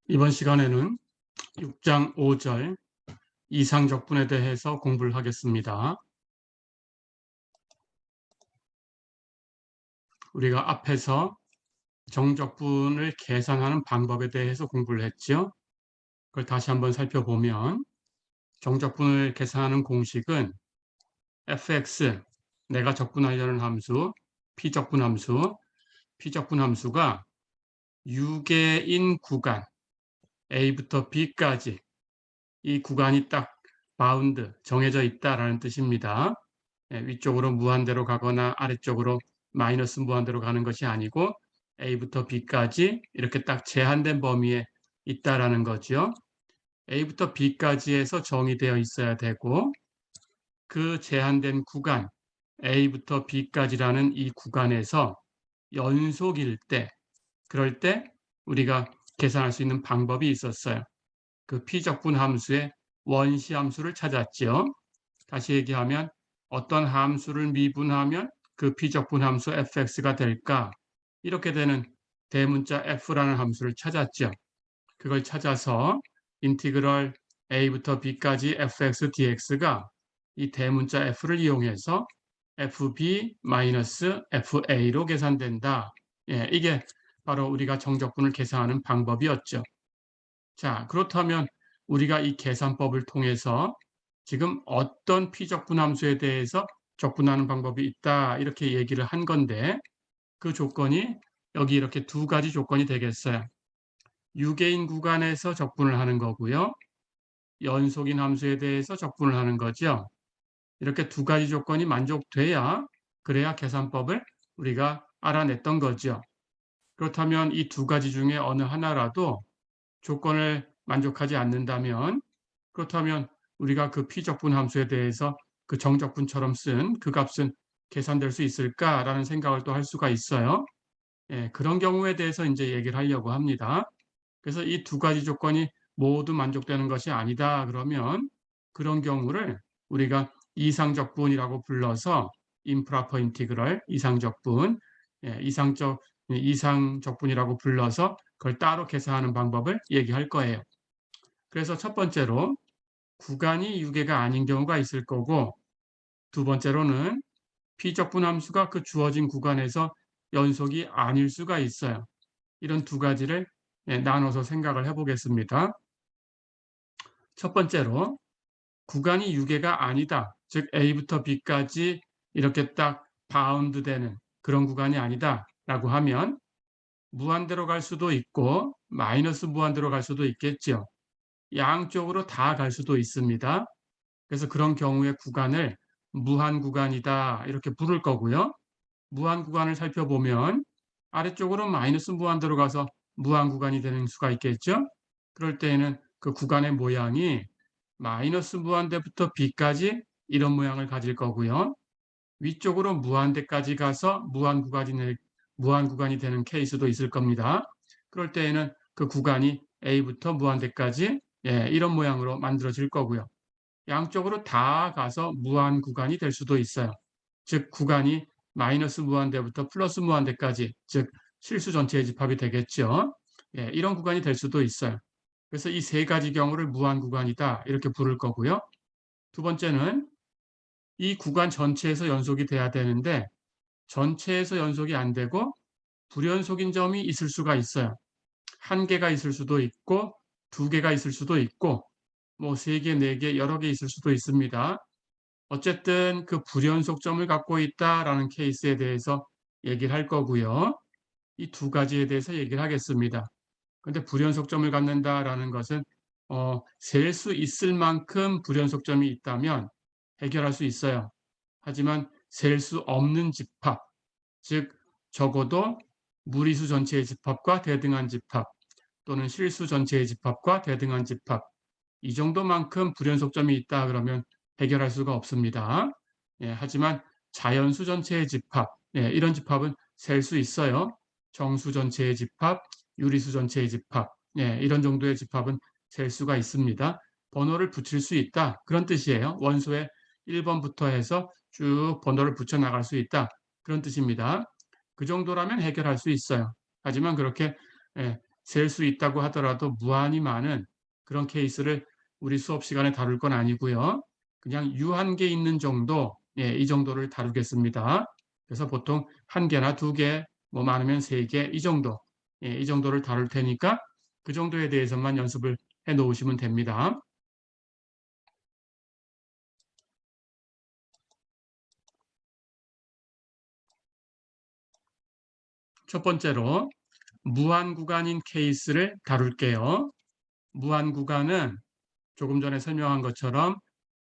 이번 시간에는 6장 5절 이상적분에 대해서 공부를 하겠습니다. 우리가 앞에서 정적분을 계산하는 방법에 대해서 공부를 했죠. 그걸 다시 한번 살펴보면 정적분을 계산하는 공식은 fx, 내가 적분하려는 함수, p적분 함수가 유계인 구간 a부터 b까지 이 구간이 딱 바운드, 정해져 있다라는 뜻입니다. 위쪽으로 무한대로 가거나 아래쪽으로 마이너스 무한대로 가는 것이 아니고 A부터 B까지 이렇게 딱 제한된 범위에 있다라는 거죠. A부터 B까지에서 정의되어 있어야 되고 그 제한된 구간 A부터 B까지라는 이 구간에서 연속일 때, 그럴 때 우리가 계산할 수 있는 방법이 있었어요. 그 P적분 함수의 원시 함수를 찾았죠. 다시 얘기하면 어떤 함수를 미분하면 그 P적분 함수 fx가 될까? 이렇게 되는 대문자 f라는 함수를 찾았죠. 그걸 찾아서 인티그럴 a부터 b까지 fx dx가 이 대문자 f를 이용해서 fb-fa로 계산된다. 이게 바로 우리가 정적분을 계산하는 방법이었죠. 자, 그렇다면 우리가 이 계산법을 통해서 지금 어떤 P적분 함수에 대해서 적분하는 방법이 있다 이렇게 얘기를 한 건데 그 조건이 여기 이렇게 두 가지 조건이 되겠어요. 유계인 구간에서 적분을 하는 거고요. 연속인 함수에 대해서 적분을 하는 거죠. 이렇게 두 가지 조건이 만족돼야 그래야 계산법을 우리가 알아냈던 거죠. 그렇다면 이 두 가지 중에 어느 하나라도 조건을 만족하지 않는다면 그렇다면 우리가 그 P적분 함수에 대해서 그 정적분처럼 쓴 그 값은 계산될 수 있을까라는 생각을 또 할 수가 있어요. 그런 경우에 대해서 이제 얘기를 하려고 합니다. 그래서 이 두 가지 조건이 모두 만족되는 것이 아니다 그러면 그런 경우를 우리가 이상적분이라고 불러서 improper integral, 이상적분, 이상적분이라고 불러서 그걸 따로 계산하는 방법을 얘기할 거예요. 그래서 첫 번째로 구간이 유계가 아닌 경우가 있을 거고 두 번째로는 P적분 함수가 그 주어진 구간에서 연속이 아닐 수가 있어요. 이런 두 가지를 나눠서 생각을 해보겠습니다. 첫 번째로 구간이 유계가 아니다. 즉 A부터 B까지 이렇게 딱 바운드 되는 그런 구간이 아니다 라고 하면 무한대로 갈 수도 있고 마이너스 무한대로 갈 수도 있겠죠. 양쪽으로 다 갈 수도 있습니다. 그래서 그런 경우에 구간을 무한 구간이다 이렇게 부를 거고요. 무한 구간을 살펴보면 아래쪽으로 마이너스 무한대로 가서 무한 구간이 되는 수가 있겠죠. 그럴 때에는 그 구간의 모양이 마이너스 무한대부터 b까지 이런 모양을 가질 거고요. 위쪽으로 무한대까지 가서 무한 구간이 되는 케이스도 있을 겁니다. 그럴 때에는 그 구간이 a부터 무한대까지 이런 모양으로 만들어질 거고요. 양쪽으로 다 가서 무한 구간이 될 수도 있어요. 즉 구간이 마이너스 무한대부터 플러스 무한대까지, 즉 실수 전체의 집합이 되겠죠. 이런 구간이 될 수도 있어요. 그래서 이 세 가지 경우를 무한 구간이다 이렇게 부를 거고요. 두 번째는 이 구간 전체에서 연속이 돼야 되는데 전체에서 연속이 안 되고 불연속인 점이 있을 수가 있어요. 한 개가 있을 수도 있고 두 개가 있을 수도 있고 뭐 세 개, 네 개, 여러 개 있을 수도 있습니다. 어쨌든 그 불연속점을 갖고 있다라는 케이스에 대해서 얘기를 할 거고요. 이 두 가지에 대해서 얘기를 하겠습니다. 근데 불연속점을 갖는다라는 것은 셀 수 있을 만큼 불연속점이 있다면 해결할 수 있어요. 하지만 셀 수 없는 집합, 즉 적어도 무리수 전체의 집합과 대등한 집합 또는 실수 전체의 집합과 대등한 집합 이 정도만큼 불연속점이 있다 그러면 해결할 수가 없습니다. 하지만 자연수 전체의 집합, 이런 집합은 셀 수 있어요. 정수 전체의 집합, 유리수 전체의 집합, 이런 정도의 집합은 셀 수가 있습니다. 번호를 붙일 수 있다. 그런 뜻이에요. 원소에 1번부터 해서 쭉 번호를 붙여 나갈 수 있다. 그런 뜻입니다. 그 정도라면 해결할 수 있어요. 하지만 그렇게 셀 수 있다고 하더라도 무한히 많은 그런 케이스를 우리 수업 시간에 다룰 건 아니고요. 그냥 유한계 있는 정도, 이 정도를 다루겠습니다. 그래서 보통 한 개나 두 개, 뭐 많으면 세 개, 이 정도, 이 정도를 다룰 테니까 그 정도에 대해서만 연습을 해 놓으시면 됩니다. 첫 번째로 무한 구간인 케이스를 다룰게요. 무한 구간은 조금 전에 설명한 것처럼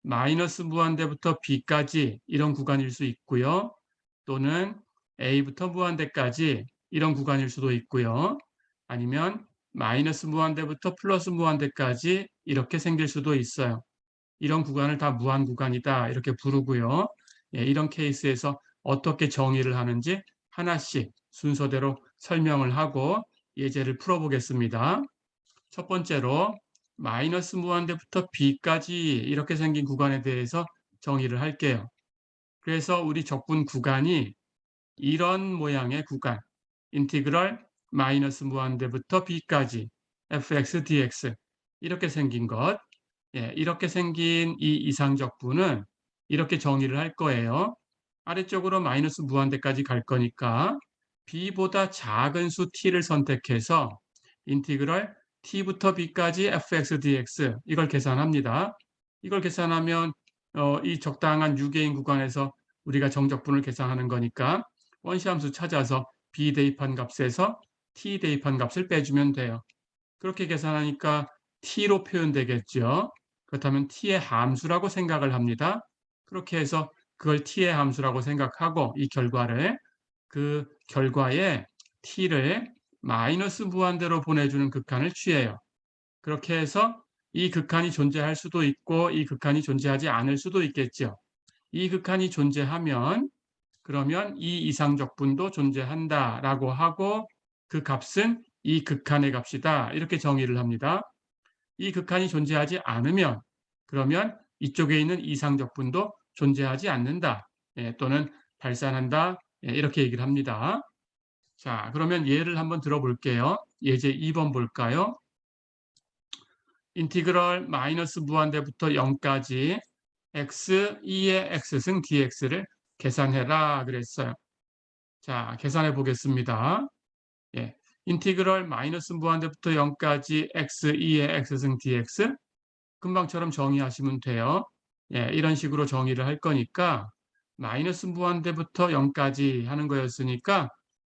마이너스 무한대부터 b까지 이런 구간일 수 있고요. 또는 a부터 무한대까지 이런 구간일 수도 있고요. 아니면 마이너스 무한대부터 플러스 무한대까지 이렇게 생길 수도 있어요. 이런 구간을 다 무한 구간이다 이렇게 부르고요. 이런 케이스에서 어떻게 정의를 하는지 하나씩 순서대로 설명을 하고 예제를 풀어보겠습니다. 첫 번째로 마이너스 무한대부터 b까지 이렇게 생긴 구간에 대해서 정의를 할게요. 그래서 우리 적분 구간이 이런 모양의 구간, 인티그럴 마이너스 무한대부터 b까지 fx dx 이렇게 생긴 것, 이렇게 생긴 이 이상적분은 이렇게 정의를 할 거예요. 아래쪽으로 마이너스 무한대까지 갈 거니까 b보다 작은 수 t를 선택해서 인티그럴 t부터 b까지 fx dx 이걸 계산합니다. 이걸 계산하면 이 적당한 유계인 구간에서 우리가 정적분을 계산하는 거니까 원시함수 찾아서 b 대입한 값에서 t 대입한 값을 빼주면 돼요. 그렇게 계산하니까 t로 표현되겠죠. 그렇다면 t의 함수라고 생각을 합니다. 그렇게 해서 그걸 t의 함수라고 생각하고 이 결과를 그 결과에 t를 마이너스 무한대로 보내주는 극한을 취해요. 그렇게 해서 이 극한이 존재할 수도 있고 이 극한이 존재하지 않을 수도 있겠죠. 이 극한이 존재하면 그러면 이 이상적분도 존재한다라고 하고 그 값은 이 극한의 값이다 이렇게 정의를 합니다. 이 극한이 존재하지 않으면 그러면 이쪽에 있는 이상적분도 존재하지 않는다 또는 발산한다 이렇게 얘기를 합니다. 자, 그러면 예를 한번 들어볼게요. 예제 2번 볼까요? 인티그럴 마이너스 무한대부터 0까지 x 2의 x승 dx를 계산해라 그랬어요. 자, 계산해 보겠습니다. 인티그럴 마이너스 무한대부터 0까지 x 2의 x승 dx 금방처럼 정의하시면 돼요. 이런 식으로 정의를 할 거니까 마이너스 무한대부터 0까지 하는 거였으니까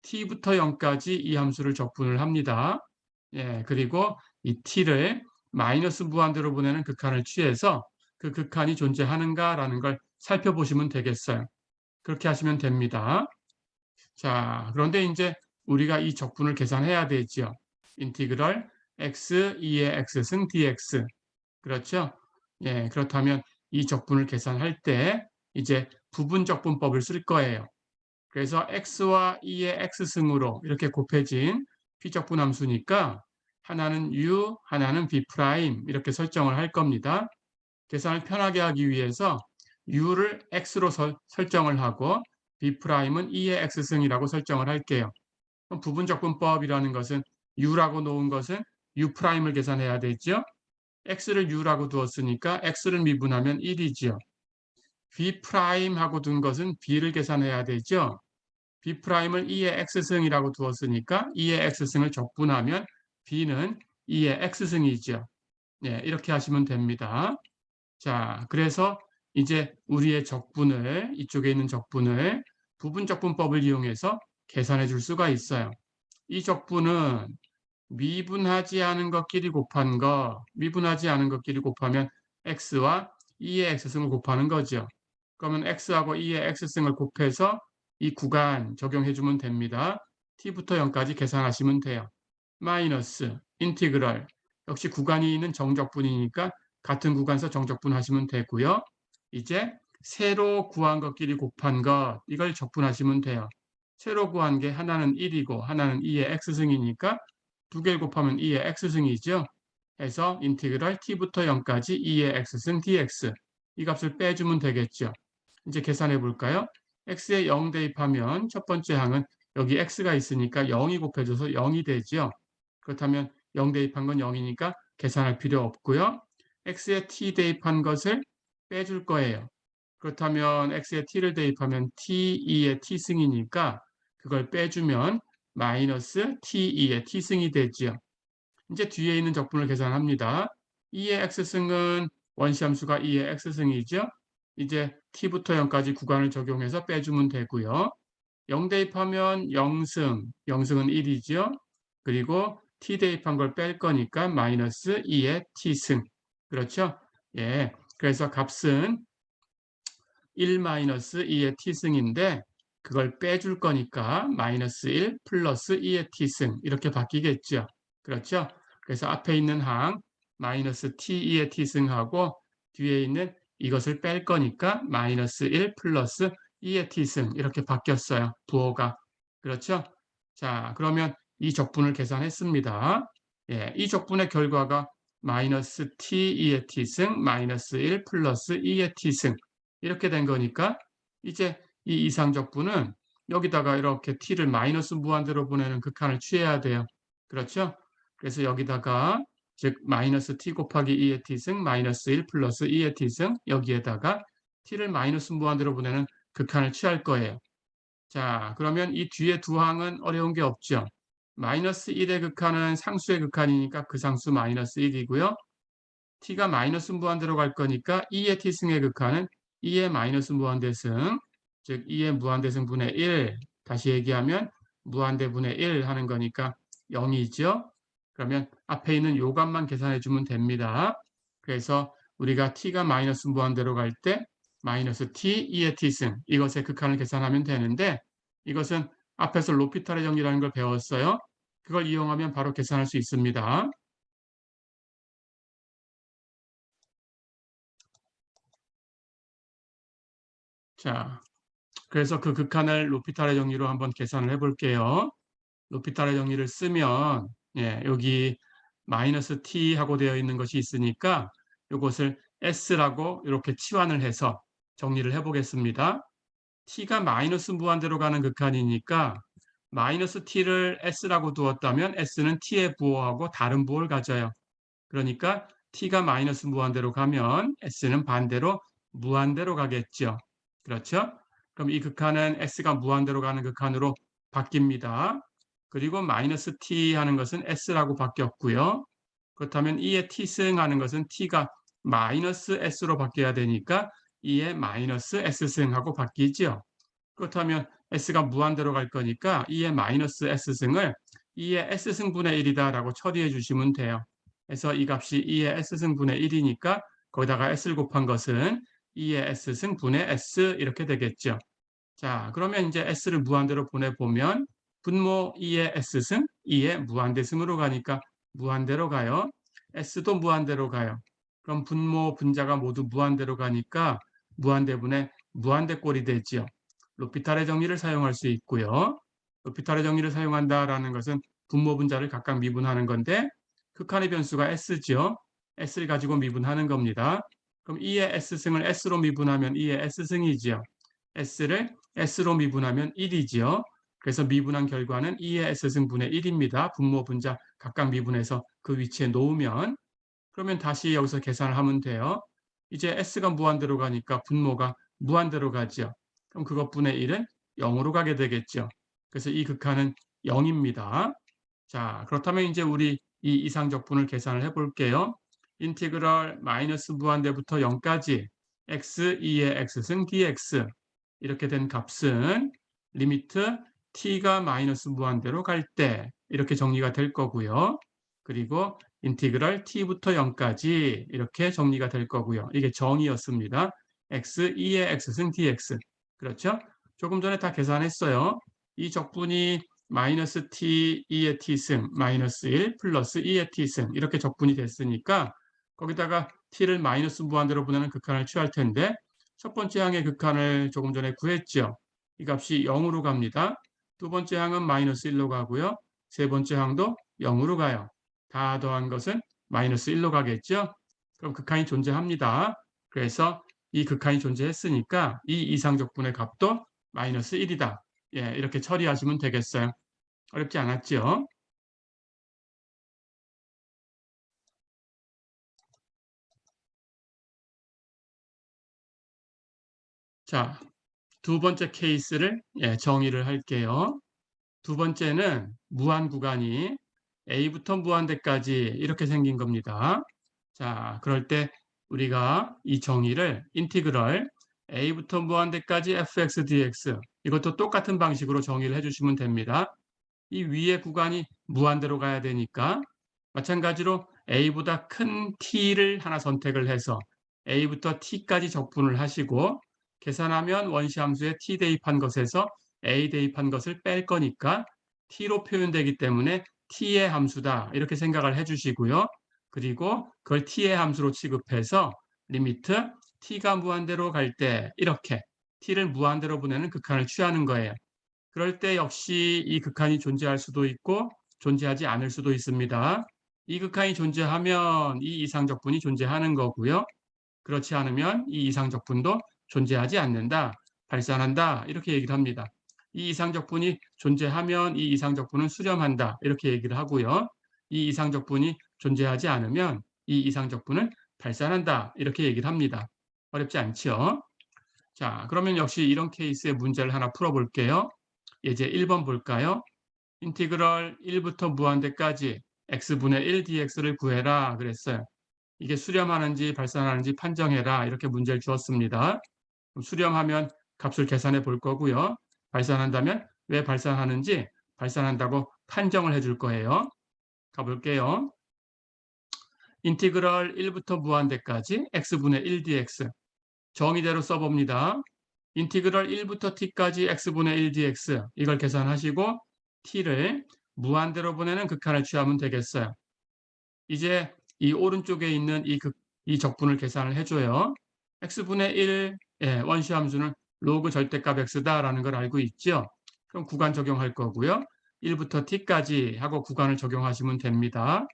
t부터 0까지 이 함수를 적분을 합니다. 그리고 이 t를 마이너스 무한대로 보내는 극한을 취해서 그 극한이 존재하는가라는 걸 살펴보시면 되겠어요. 그렇게 하시면 됩니다. 자, 그런데 이제 우리가 이 적분을 계산해야 되죠. 인티그럴 x 2의 x승 dx. 그렇죠? 그렇다면 이 적분을 계산할 때 이제 부분적분법을 쓸 거예요. 그래서 x와 2의 x승으로 이렇게 곱해진 피적분 함수니까 하나는 u, 하나는 b' 이렇게 설정을 할 겁니다. 계산을 편하게 하기 위해서 u를 x로 설정을 하고 b'은 2의 x승이라고 설정을 할게요. 그럼 부분적분법이라는 것은 u라고 놓은 것은 u'을 계산해야 되죠. x를 u라고 두었으니까 x를 미분하면 1이지요. b'하고 둔 것은 b를 계산해야 되죠. b'을 2의 x승이라고 두었으니까 2의 x승을 적분하면 b는 2의 x승이죠. 이렇게 하시면 됩니다. 자, 그래서 이제 우리의 적분을 이쪽에 있는 적분을 부분적분법을 이용해서 계산해 줄 수가 있어요. 이 적분은 미분하지 않은 것끼리 곱한 거, 미분하지 않은 것끼리 곱하면 x와 2의 x승을 곱하는 거죠. 그러면 x하고 2의 x승을 곱해서 이 구간 적용해 주면 됩니다. t부터 0까지 계산하시면 돼요. 마이너스, 인티그럴, 역시 구간이 있는 정적분이니까 같은 구간에서 정적분 하시면 되고요. 이제 새로 구한 것끼리 곱한 것, 이걸 적분하시면 돼요. 새로 구한 게 하나는 1이고 하나는 2의 x승이니까 두 개를 곱하면 2의 x승이죠. 해서 인티그럴 t부터 0까지 2의 x승 dx 이 값을 빼주면 되겠죠. 이제 계산해 볼까요? x에 0 대입하면 첫 번째 항은 여기 x가 있으니까 0이 곱해져서 0이 되죠. 그렇다면 0 대입한 건 0이니까 계산할 필요 없고요. x에 t 대입한 것을 빼줄 거예요. 그렇다면 x에 t를 대입하면 t2의 t승이니까 그걸 빼주면 마이너스 t2의 t승이 되지요. 이제 뒤에 있는 적분을 계산합니다. 2의 x승은 원시함수가 2의 x승이죠. 이제 t부터 0까지 구간을 적용해서 빼주면 되고요. 0 대입하면 0승, 0승은 1이죠. 그리고 t 대입한 걸 뺄 거니까 마이너스 2의 t승. 그렇죠? 예. 그래서 값은 1 마이너스 2의 t승인데 그걸 빼줄 거니까 마이너스 1 플러스 2의 t승 이렇게 바뀌겠죠. 그렇죠? 그래서 앞에 있는 항 마이너스 t2의 t승하고 뒤에 있는 이것을 뺄 거니까 마이너스 1 플러스 2의 t승 이렇게 바뀌었어요. 부호가. 그렇죠? 자, 그러면 이 적분을 계산했습니다. 예, 이 적분의 결과가 마이너스 t2의 t승 마이너스 1 플러스 2의 t승 이렇게 된 거니까 이제 이 이상적분은 여기다가 이렇게 t를 마이너스 무한대로 보내는 극한을 취해야 돼요. 그렇죠? 그래서 여기다가 즉 마이너스 t 곱하기 2의 t승 마이너스 1 플러스 2의 t승 여기에다가 t를 마이너스 무한대로 보내는 극한을 취할 거예요. 자, 그러면 이 뒤에 두 항은 어려운 게 없죠. 마이너스 1의 극한은 상수의 극한이니까 그 상수 마이너스 1이고요. t가 마이너스 무한대로 갈 거니까 2의 t승의 극한은 2의 마이너스 무한대승, 즉 2의 무한대승 분의 1, 다시 얘기하면 무한대분의 1 하는 거니까 0이죠. 그러면 앞에 있는 요 값만 계산해 주면 됩니다. 그래서 우리가 t가 마이너스 무한대로 갈 때 마이너스 t, 2의 t승 이것의 극한을 계산하면 되는데 이것은 앞에서 로피탈의 정리라는 걸 배웠어요. 그걸 이용하면 바로 계산할 수 있습니다. 자, 그래서 그 극한을 로피탈의 정리로 한번 계산을 해볼게요. 로피탈의 정리를 쓰면 여기 마이너스 t 하고 되어 있는 것이 있으니까 이것을 s라고 이렇게 치환을 해서 정리를 해보겠습니다. t가 마이너스 무한대로 가는 극한이니까 마이너스 t를 s라고 두었다면 s는 t의 부호하고 다른 부호를 가져요. 그러니까 t가 마이너스 무한대로 가면 s는 반대로 무한대로 가겠죠. 그렇죠? 그럼 이 극한은 s가 무한대로 가는 극한으로 바뀝니다. 그리고 마이너스 t 하는 것은 s라고 바뀌었고요. 그렇다면 2의 t승 하는 것은 t가 마이너스 s로 바뀌어야 되니까 2의 마이너스 s승하고 바뀌죠. 그렇다면 s가 무한대로 갈 거니까 2의 마이너스 s승을 2의 s승분의 1이다라고 처리해 주시면 돼요. 그래서 이 값이 2의 s승분의 1이니까 거기다가 s를 곱한 것은 2의 s승분의 s 이렇게 되겠죠. 자, 그러면 이제 s를 무한대로 보내보면 분모 2의 s승, 2의 무한대승으로 가니까 무한대로 가요. s도 무한대로 가요. 그럼 분모, 분자가 모두 무한대로 가니까 무한대분의 무한대꼴이 되지요. 로피탈의 정리를 사용할 수 있고요. 로피탈의 정리를 사용한다라는 것은 분모, 분자를 각각 미분하는 건데 극한의 변수가 s죠. s를 가지고 미분하는 겁니다. 그럼 2의 s승을 s로 미분하면 2의 s승이지요. s를 s로 미분하면 1이지요. 그래서 미분한 결과는 2의 s승분의 1입니다. 분모, 분자 각각 미분해서 그 위치에 놓으면 그러면 다시 여기서 계산을 하면 돼요. 이제 s가 무한대로 가니까 분모가 무한대로 가죠. 그럼 그것분의 1은 0으로 가게 되겠죠. 그래서 이 극한은 0입니다. 자, 그렇다면 이제 우리 이 이상적분을 계산을 해볼게요. 인티그럴 마이너스 무한대부터 0까지 x 2의 x승 dx 이렇게 된 값은 리미트 t가 마이너스 무한대로 갈 때 이렇게 정리가 될 거고요. 그리고 인티그럴 t부터 0까지 이렇게 정리가 될 거고요. 이게 정의였습니다. x 2의 x승 dx. 그렇죠? 조금 전에 다 계산했어요. 이 적분이 마이너스 t 2의 t승 마이너스 1 플러스 2의 t승 이렇게 적분이 됐으니까 거기다가 t를 마이너스 무한대로 보내는 극한을 취할 텐데 첫 번째 항의 극한을 조금 전에 구했죠. 이 값이 0으로 갑니다. 두 번째 항은 마이너스 1로 가고요. 세 번째 항도 0으로 가요. 다 더한 것은 마이너스 1로 가겠죠. 그럼 극한이 존재합니다. 그래서 이 극한이 존재했으니까 이 이상적분의 값도 마이너스 1이다. 예, 이렇게 처리하시면 되겠어요. 어렵지 않았죠? 자, 두 번째 케이스를 정의를 할게요. 두 번째는 무한 구간이 A부터 무한대까지 이렇게 생긴 겁니다. 자, 그럴 때 우리가 이 정의를 인티그럴 A부터 무한대까지 fx dx 이것도 똑같은 방식으로 정의를 해주시면 됩니다. 이 위의 구간이 무한대로 가야 되니까 마찬가지로 A보다 큰 T를 하나 선택을 해서 A부터 T까지 적분을 하시고 계산하면 원시함수에 T 대입한 것에서 A 대입한 것을 뺄 거니까 T로 표현되기 때문에 T의 함수다 이렇게 생각을 해주시고요. 그리고 그걸 T의 함수로 취급해서 리미트 T가 무한대로 갈 때 이렇게 T를 무한대로 보내는 극한을 취하는 거예요. 그럴 때 역시 이 극한이 존재할 수도 있고 존재하지 않을 수도 있습니다. 이 극한이 존재하면 이 이상적분이 존재하는 거고요. 그렇지 않으면 이 이상적분도 존재하지 않는다, 발산한다 이렇게 얘기를 합니다. 이 이상적분이 존재하면 이 이상적분은 수렴한다 이렇게 얘기를 하고요. 이 이상적분이 존재하지 않으면 이 이상적분은 발산한다 이렇게 얘기를 합니다. 어렵지 않죠? 자, 그러면 역시 이런 케이스의 문제를 하나 풀어볼게요. 예제 1번 볼까요? 인티그럴 1부터 무한대까지 x분의 1 dx를 구해라 그랬어요. 이게 수렴하는지 발산하는지 판정해라 이렇게 문제를 주었습니다. 수렴하면 값을 계산해 볼 거고요. 발산한다면 왜 발산하는지 발산한다고 판정을 해줄 거예요. 가볼게요. 인티그럴 1부터 무한대까지 x분의 1 dx 정의대로 써봅니다. 인티그럴 1부터 t까지 x분의 1 dx 이걸 계산하시고 t를 무한대로 보내는 극한을 취하면 되겠어요. 이제 이 오른쪽에 있는 이 적분을 계산을 해줘요. x분의 1의 원시함수는 로그 절대값 x다라는 걸 알고 있죠. 그럼 구간 적용할 거고요. 1부터 t까지 하고 구간을 적용하시면 됩니다.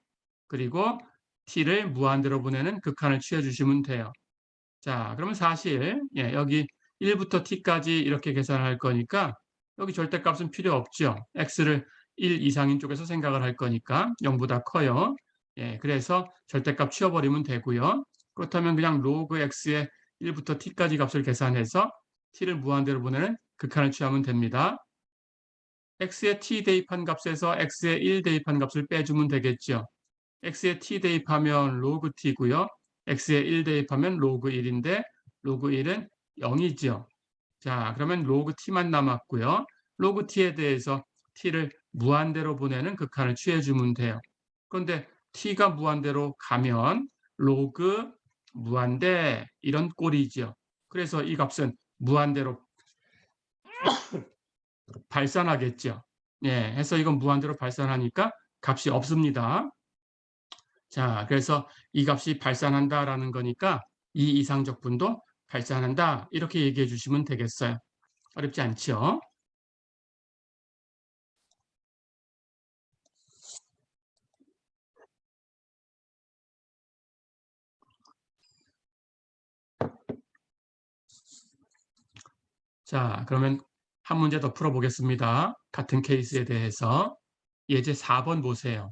그리고 t를 무한대로 보내는 극한을 취해 주시면 돼요. 자, 그러면 사실 여기 1부터 t까지 이렇게 계산할 거니까 여기 절대값은 필요 없죠. x를 1 이상인 쪽에서 생각을 할 거니까 0보다 커요. 그래서 절대값 치워버리면 되고요. 그렇다면 그냥 로그 x의 1부터 t까지 값을 계산해서 t를 무한대로 보내는 극한을 취하면 됩니다. x의 t 대입한 값에서 x의 1 대입한 값을 빼주면 되겠죠. x에 t 대입하면 로그 t고요. x에 1 대입하면 로그 1인데 로그 1은 0이죠. 자, 그러면 로그 t만 남았고요. 로그 t에 대해서 t를 무한대로 보내는 극한을 취해주면 돼요. 그런데 t가 무한대로 가면 로그 무한대 이런 꼴이죠. 그래서 이 값은 무한대로 발산하겠죠. 해서 이건 무한대로 발산하니까 값이 없습니다. 자, 그래서 이 값이 발산한다라는 거니까 이 이상적분도 발산한다 이렇게 얘기해 주시면 되겠어요. 어렵지 않죠? 자, 그러면 한 문제 더 풀어보겠습니다. 같은 케이스에 대해서 예제 4번 보세요.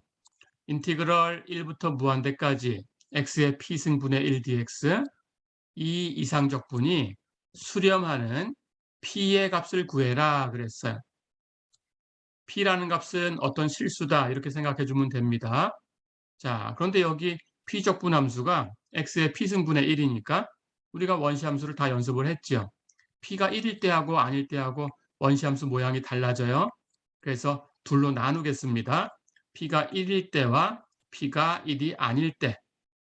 인티그럴 1부터 무한대까지 x의 p승분의 1 dx 이 이상적분이 수렴하는 p의 값을 구해라 그랬어요. p라는 값은 어떤 실수다 이렇게 생각해 주면 됩니다. 자, 그런데 여기 p적분 함수가 x의 p승분의 1이니까 우리가 원시함수를 다 연습을 했죠. p가 1일 때하고 아닐 때하고 원시함수 모양이 달라져요. 그래서 둘로 나누겠습니다. p가 1일 때와 p가 1이 아닐 때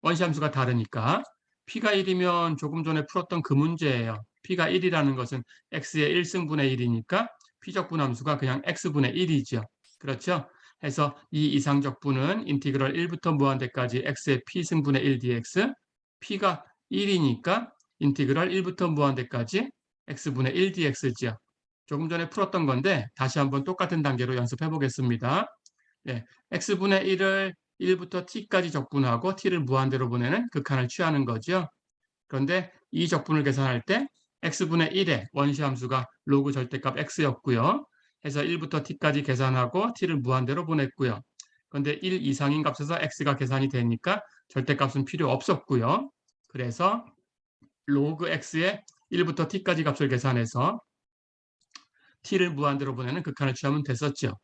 원시함수가 다르니까 p가 1이면 조금 전에 풀었던 그 문제예요. p가 1이라는 것은 x의 1승분의 1이니까 p적분 함수가 그냥 x분의 1이죠. 그렇죠? 해서 이 이상적분은 인티그럴 1부터 무한대까지 x의 p승분의 1 dx p가 1이니까 인티그럴 1부터 무한대까지 x분의 1 dx죠. 조금 전에 풀었던 건데 다시 한번 똑같은 단계로 연습해 보겠습니다. x분의 1을 1부터 t까지 적분하고 t를 무한대로 보내는 극한을 취하는 거죠. 그런데 이 적분을 계산할 때 x분의 1의 원시함수가 로그 절대값 x였고요. 해서 1부터 t까지 계산하고 t를 무한대로 보냈고요. 그런데 1 이상인 값에서 x가 계산이 되니까 절대값은 필요 없었고요. 그래서 로그 x의 1부터 t까지 값을 계산해서 t를 무한대로 보내는 극한을 취하면 됐었죠.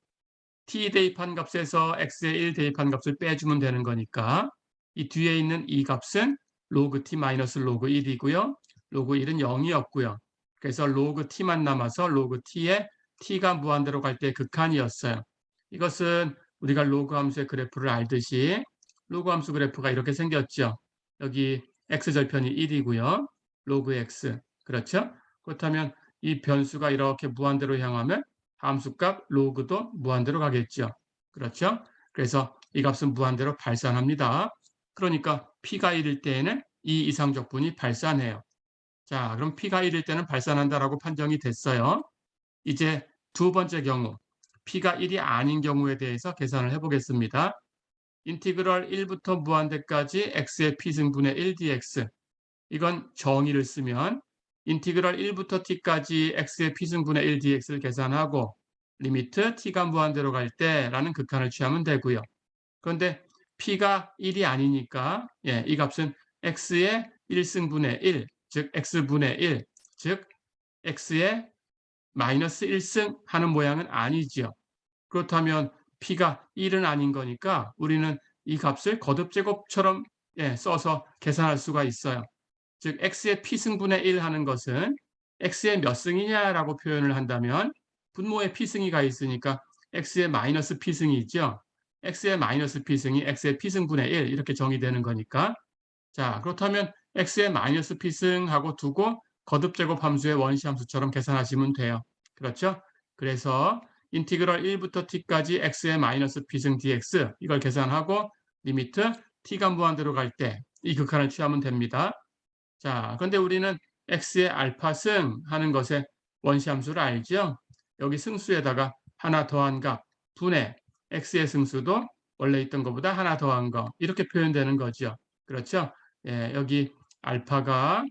t 대입한 값에서 x의 1 대입한 값을 빼주면 되는 거니까 이 뒤에 있는 이 값은 로그 t 마이너스 로그 1이고요. 로그 1은 0이었고요. 그래서 로그 t만 남아서 로그 t에 t가 무한대로 갈 때 극한이었어요. 이것은 우리가 로그 함수의 그래프를 알듯이 로그 함수 그래프가 이렇게 생겼죠. 여기 x절편이 1이고요. 로그 x. 그렇죠? 그렇다면 이 변수가 이렇게 무한대로 향하면 함수값 로그도 무한대로 가겠죠. 그렇죠? 그래서 이 값은 무한대로 발산합니다. 그러니까 p가 1일 때에는 이 이상적분이 발산해요. 자, 그럼 p가 1일 때는 발산한다라고 판정이 됐어요. 이제 두 번째 경우, p가 1이 아닌 경우에 대해서 계산을 해보겠습니다. 인티그럴 1부터 무한대까지 x의 p승분의 1 dx. 이건 정의를 쓰면 인티그럴 1부터 t까지 x의 p승분의 1 dx를 계산하고 리미트 t가 무한대로 갈 때라는 극한을 취하면 되고요. 그런데 p가 1이 아니니까 이 값은 x의 1승분의 1, 즉 x분의 1, 즉 x의 마이너스 1승 하는 모양은 아니죠. 그렇다면 p가 1은 아닌 거니까 우리는 이 값을 거듭제곱처럼 써서 계산할 수가 있어요. 즉 x의 p승분의 1 하는 것은 x의 몇 승이냐라고 표현을 한다면 분모에 p승이가 있으니까 x의 마이너스 p승이 있죠. x의 마이너스 p승이 x의 p승분의 1 이렇게 정의되는 거니까 자 그렇다면 x의 마이너스 p승하고 두고 거듭제곱 함수의 원시 함수처럼 계산하시면 돼요. 그렇죠? 그래서 인티그럴 1부터 t까지 x의 마이너스 p승 dx 이걸 계산하고 리미트 t가 무한대로 갈 때 이 극한을 취하면 됩니다. 자, 그런데 우리는 x의 알파승 하는 것의 원시함수를 알죠? 여기 승수에다가 하나 더한 값, 분의 x의 승수도 원래 있던 것보다 하나 더한 거 이렇게 표현되는 거죠. 그렇죠? 여기 알파가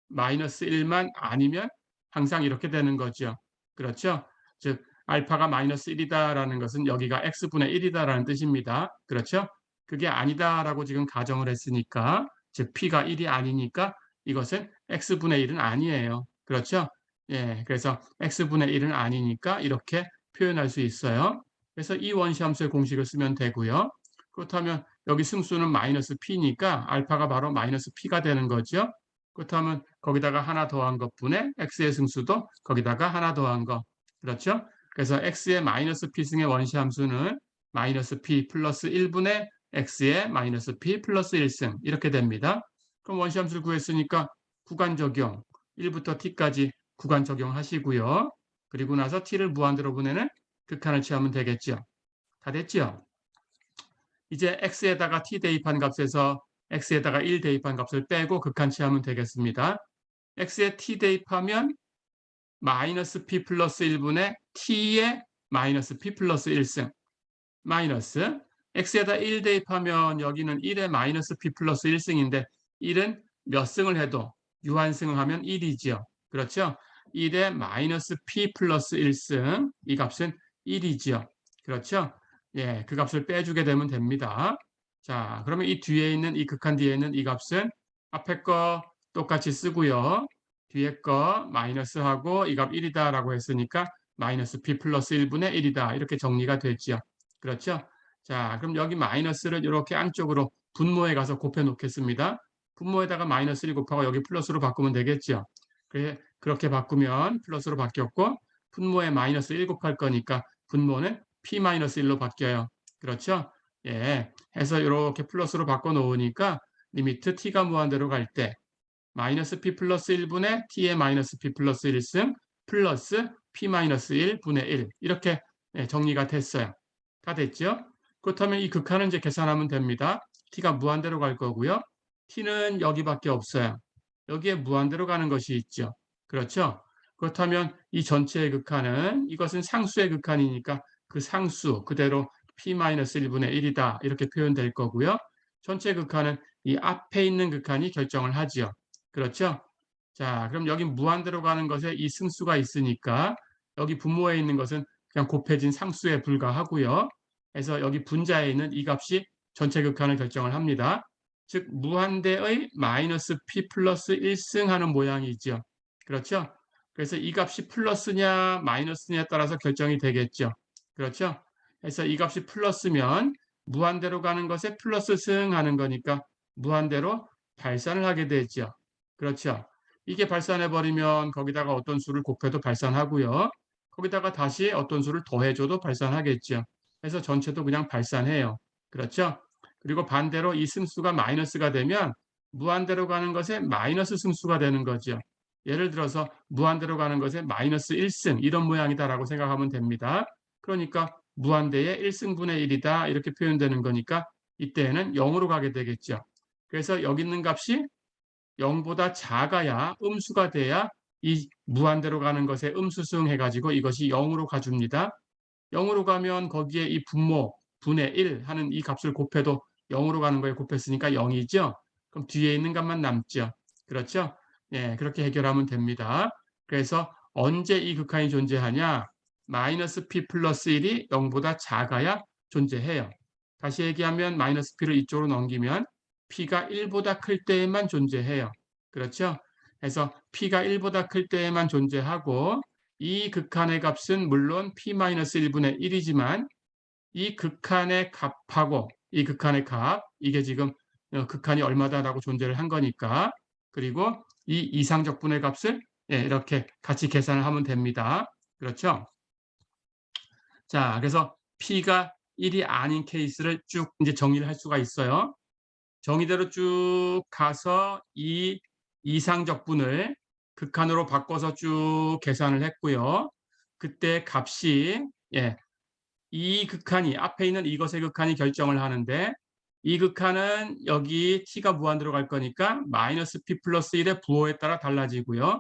마이너스 1만 아니면 항상 이렇게 되는 거죠. 그렇죠? 즉 알파가 마이너스 1이다라는 것은 여기가 x분의 1이다라는 뜻입니다. 그렇죠? 그게 아니다라고 지금 가정을 했으니까 즉 p가 1이 아니니까 이것은 x분의 1은 아니에요. 그렇죠? 그래서 x분의 1은 아니니까 이렇게 표현할 수 있어요. 그래서 이 원시함수의 공식을 쓰면 되고요. 그렇다면 여기 승수는 마이너스 p니까 알파가 바로 마이너스 p가 되는 거죠. 그렇다면 거기다가 하나 더한 것분의 x의 승수도 거기다가 하나 더한 거. 그렇죠? 그래서 x의 마이너스 p승의 원시함수는 마이너스 p 플러스 1분의 x의 마이너스 p 플러스 1승 이렇게 됩니다. 그럼 원시함수를 구했으니까 구간 적용 1부터 t까지 구간 적용하시고요. 그리고 나서 t를 무한대로 보내는 극한을 취하면 되겠죠. 다 됐죠? 이제 x에다가 t 대입한 값에서 x에다가 1 대입한 값을 빼고 극한 취하면 되겠습니다. x에 t 대입하면 마이너스 p 플러스 1분의 t의 마이너스 p 플러스 1승 마이너스 x에다 1 대입하면 여기는 1의 마이너스 p 플러스 1승인데 1은 몇 승을 해도 유한승을 하면 1이죠. 그렇죠? 1의 마이너스 p 플러스 1승 이 값은 1이죠. 그렇죠? 그 값을 빼주게 되면 됩니다. 자, 그러면 이 뒤에 있는 이 극한 뒤에 있는 이 값은 앞에 거 똑같이 쓰고요. 뒤에 거 마이너스하고 이 값 1이다라고 했으니까 마이너스 p 플러스 1분의 1이다 이렇게 정리가 됐죠. 그렇죠? 자, 그럼 여기 마이너스를 이렇게 안쪽으로 분모에 가서 곱해 놓겠습니다. 분모에다가 마이너스 1 곱하고 여기 플러스로 바꾸면 되겠죠. 그렇게 바꾸면 플러스로 바뀌었고 분모에 마이너스 1 곱할 거니까 분모는 p-1로 바뀌어요. 그렇죠? 해서 이렇게 플러스로 바꿔 놓으니까 리미트 t가 무한대로 갈 때 마이너스 p 플러스 1분의 t의 마이너스 p 플러스 1승 플러스 p-1 분의 1 이렇게 정리가 됐어요. 다 됐죠? 그렇다면 이 극한은 이제 계산하면 됩니다. t가 무한대로 갈 거고요. t는 여기밖에 없어요. 여기에 무한대로 가는 것이 있죠. 그렇죠? 그렇다면 이 전체의 극한은 이것은 상수의 극한이니까 그 상수 그대로 p-1분의 1이다 이렇게 표현될 거고요. 전체 극한은 이 앞에 있는 극한이 결정을 하죠. 그렇죠? 자, 그럼 여기 무한대로 가는 것에 이 승수가 있으니까 여기 분모에 있는 것은 그냥 곱해진 상수에 불과하고요. 그래서 여기 분자에 있는 이 값이 전체 극한을 결정을 합니다. 즉 무한대의 마이너스 p 플러스 1승 하는 모양이죠. 그렇죠? 그래서 이 값이 플러스냐 마이너스냐에 따라서 결정이 되겠죠. 그렇죠? 그래서 이 값이 플러스면 무한대로 가는 것에 플러스 승 하는 거니까 무한대로 발산을 하게 되죠. 그렇죠? 이게 발산해 버리면 거기다가 어떤 수를 곱해도 발산하고요. 거기다가 다시 어떤 수를 더해줘도 발산하겠죠. 그래서 전체도 그냥 발산해요. 그렇죠? 그리고 반대로 이 승수가 마이너스가 되면 무한대로 가는 것에 마이너스 승수가 되는 거죠. 예를 들어서 무한대로 가는 것에 마이너스 1승 이런 모양이다라고 생각하면 됩니다. 그러니까 무한대의 1승분의 1이다 이렇게 표현되는 거니까 이때에는 0으로 가게 되겠죠. 그래서 여기 있는 값이 0보다 작아야 음수가 돼야 이 무한대로 가는 것에 음수승 해가지고 이것이 0으로 가줍니다. 0으로 가면 거기에 이 분모 분의 1 하는 이 값을 곱해도 0으로 가는 거에 곱했으니까 0이죠. 그럼 뒤에 있는 값만 남죠. 그렇죠? 예, 그렇게 해결하면 됩니다. 그래서 언제 이 극한이 존재하냐? 마이너스 p 플러스 1이 0보다 작아야 존재해요. 다시 얘기하면 마이너스 p를 이쪽으로 넘기면 p가 1보다 클 때에만 존재해요. 그렇죠? 그래서 p가 1보다 클 때에만 존재하고 이 극한의 값은 물론 p-1분의 1이지만 이 극한의 값하고 이 극한의 값, 이게 지금 극한이 얼마다라고 존재를 한 거니까 그리고 이 이상적분의 값을 이렇게 같이 계산을 하면 됩니다. 그렇죠? 자, 그래서 p가 1이 아닌 케이스를 쭉 이제 정리를 할 수가 있어요. 정의대로 쭉 가서 이 이상적분을 극한으로 바꿔서 쭉 계산을 했고요. 그때 값이 이 극한이 앞에 있는 이것의 극한이 결정을 하는데 이 극한은 여기 t가 무한대로 갈 거니까 마이너스 p 플러스 1의 부호에 따라 달라지고요.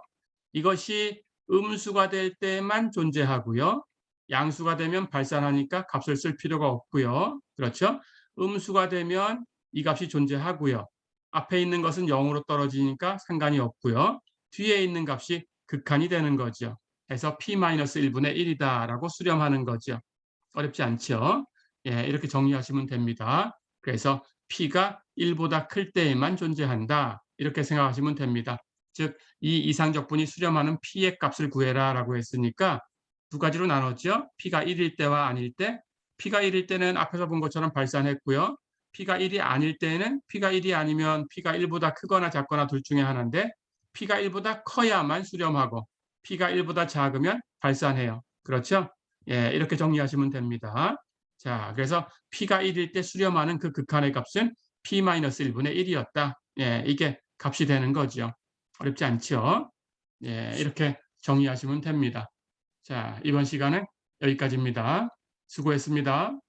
이것이 음수가 될 때만 존재하고요. 양수가 되면 발산하니까 값을 쓸 필요가 없고요. 그렇죠? 음수가 되면 이 값이 존재하고요. 앞에 있는 것은 0으로 떨어지니까 상관이 없고요. 뒤에 있는 값이 극한이 되는 거죠. 그래서 p-1분의 1이다라고 수렴하는 거죠. 어렵지 않죠? 예, 이렇게 정리하시면 됩니다. 그래서 p가 1보다 클 때에만 존재한다. 이렇게 생각하시면 됩니다. 즉, 이 이상적분이 수렴하는 p의 값을 구해라 라고 했으니까 두 가지로 나눴죠. p가 1일 때와 아닐 때. p가 1일 때는 앞에서 본 것처럼 발산했고요. p가 1이 아닐 때는 p가 1이 아니면 p가 1보다 크거나 작거나 둘 중에 하나인데 p가 1보다 커야만 수렴하고 p가 1보다 작으면 발산해요. 그렇죠? 예, 이렇게 정리하시면 됩니다. 자, 그래서 p가 1일 때 수렴하는 그 극한의 값은 p-1분의 1이었다. 예, 이게 값이 되는 거죠. 어렵지 않죠? 예, 이렇게 정리하시면 됩니다. 자, 이번 시간은 여기까지입니다. 수고했습니다.